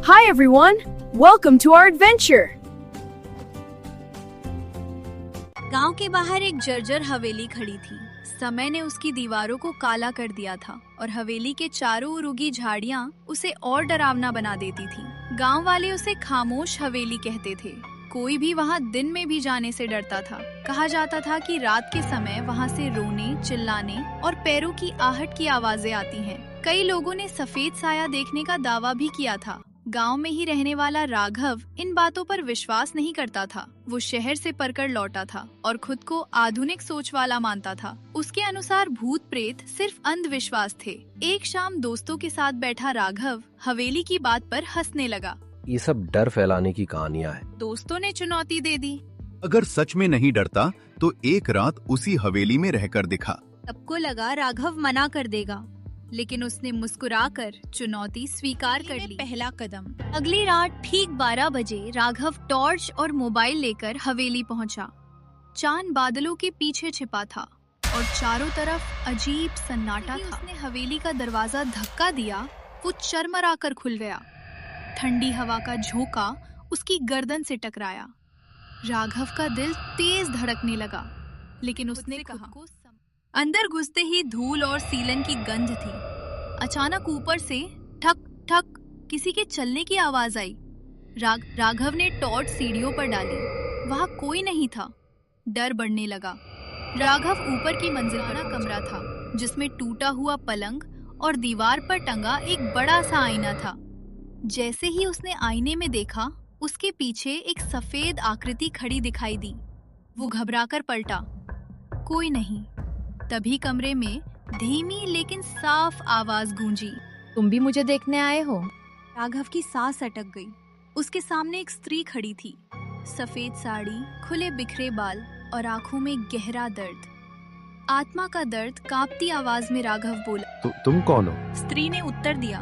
Hi everyone, welcome to our adventure. गांव के बाहर एक जर्जर हवेली खड़ी थी। समय ने उसकी दीवारों को काला कर दिया था और हवेली के चारों ओर उगी झाड़ियां उसे और डरावना बना देती थी। गांव वाले उसे खामोश हवेली कहते थे। कोई भी वहां दिन में भी जाने से डरता था। कहा जाता था कि रात के समय वहां से रोने, चिल्लाने और पैरों की आहट की आवाजें आती हैं। कई लोगों ने सफेद साया देखने का दावा भी किया था। गांव में ही रहने वाला राघव इन बातों पर विश्वास नहीं करता था। वो शहर से पढ़कर लौटा था और खुद को आधुनिक सोच वाला मानता था। उसके अनुसार भूत प्रेत सिर्फ अंधविश्वास थे। एक शाम दोस्तों के साथ बैठा राघव हवेली की बात पर हंसने लगा। ये सब डर फैलाने की कहानियां हैं। दोस्तों ने चुनौती दे दी। अगर सच में नहीं डरता तो एक रात उसी हवेली में रहकर दिखा। सबको लगा राघव मना कर देगा, लेकिन उसने मुस्कुराकर चुनौती स्वीकार कर ली। पहला कदम। अगली रात ठीक 12 बजे राघव टॉर्च और मोबाइल लेकर हवेली पहुंचा। चांद बादलों के पीछे छिपा था और चारों तरफ अजीब सन्नाटा था। उसने हवेली का दरवाजा धक्का दिया, वो चरमरा कर खुल गया। ठंडी हवा का झोंका उसकी गर्दन से टकराया। राघव का दिल तेज धड़कने लगा, लेकिन उसने कहा, अंदर घुसते ही धूल और सीलन की गंध थी। अचानक ऊपर से ठक ठक किसी के चलने की आवाज आई। राघव ने टॉर्च सीढ़ियों पर डाली। वहां कोई नहीं था। डर बढ़ने लगा। राघव ऊपर की मंजिल पर कमरा था, जिसमें टूटा हुआ पलंग और दीवार पर टंगा एक बड़ा सा आईना था। जैसे ही उसने आईने में देखा, उसके पीछे एक सफेद आकृति खड़ी दिखाई दी। वो घबराकर पलटा। कोई नहीं। तभी कमरे में धीमी लेकिन साफ आवाज गूंजी। तुम भी मुझे देखने आए हो? राघव की सांस अटक गई। उसके सामने एक स्त्री खड़ी थी। सफेद साड़ी, खुले बिखरे बाल और आंखों में गहरा दर्द। आत्मा का दर्द कांपती आवाज में राघव बोला, तुम कौन हो? स्त्री ने उत्तर दिया,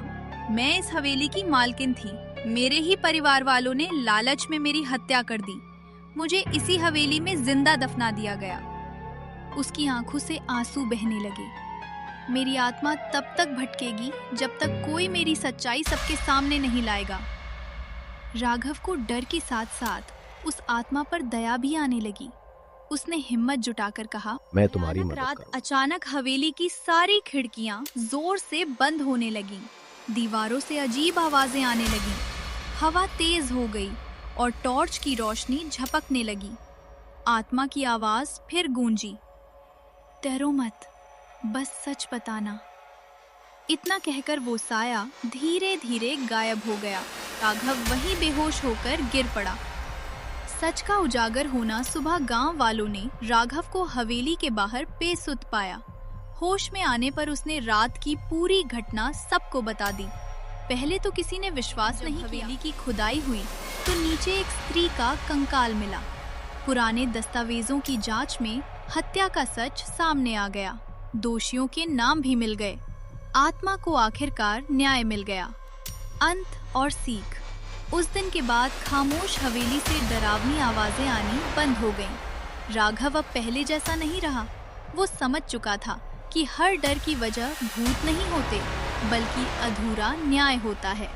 मैं इस हवेली की मालकिन थी। मेरे ही परिवार वालों ने लालच में मेरी हत्या कर दी। मुझे इसी हवेली में जिंदा दफना दिया गया। उसकी आंखों से आंसू बहने लगे। मेरी आत्मा तब तक भटकेगी जब तक कोई मेरी सच्चाई सबके सामने नहीं लाएगा। राघव को डर के साथ साथ उस आत्मा पर दया भी आने लगी। उसने हिम्मत जुटाकर कहा, मैं तुम्हारी मदद रात करूंगा। अचानक हवेली की सारी खिड़कियां जोर से बंद होने लगीं। दीवारों से अजीब आवाजें आने लगीं। हवा तेज हो गई और टॉर्च की रोशनी झपकने लगी। आत्मा की आवाज फिर गूंजी, डरो मत, बस सच बताना। इतना कहकर वो साया धीरे धीरे गायब हो गया। राघव वहीं बेहोश होकर गिर पड़ा। सच का उजागर होना सुबह गांव वालों ने राघव को हवेली के बाहर बेसुध पाया। होश में आने पर उसने रात की पूरी घटना सबको बता दी। पहले तो किसी ने विश्वास नहीं किया। हवेली की खुदाई हुई तो नीचे एक स्त्री का कंकाल मिला। पुराने दस्तावेजों की जांच में हत्या का सच सामने आ गया। दोषियों के नाम भी मिल गए। आत्मा को आखिरकार न्याय मिल गया। अंत और सीख। उस दिन के बाद खामोश हवेली से डरावनी आवाजें आनी बंद हो गईं। राघव अब पहले जैसा नहीं रहा। वो समझ चुका था कि हर डर की वजह भूत नहीं होते, बल्कि अधूरा न्याय होता है।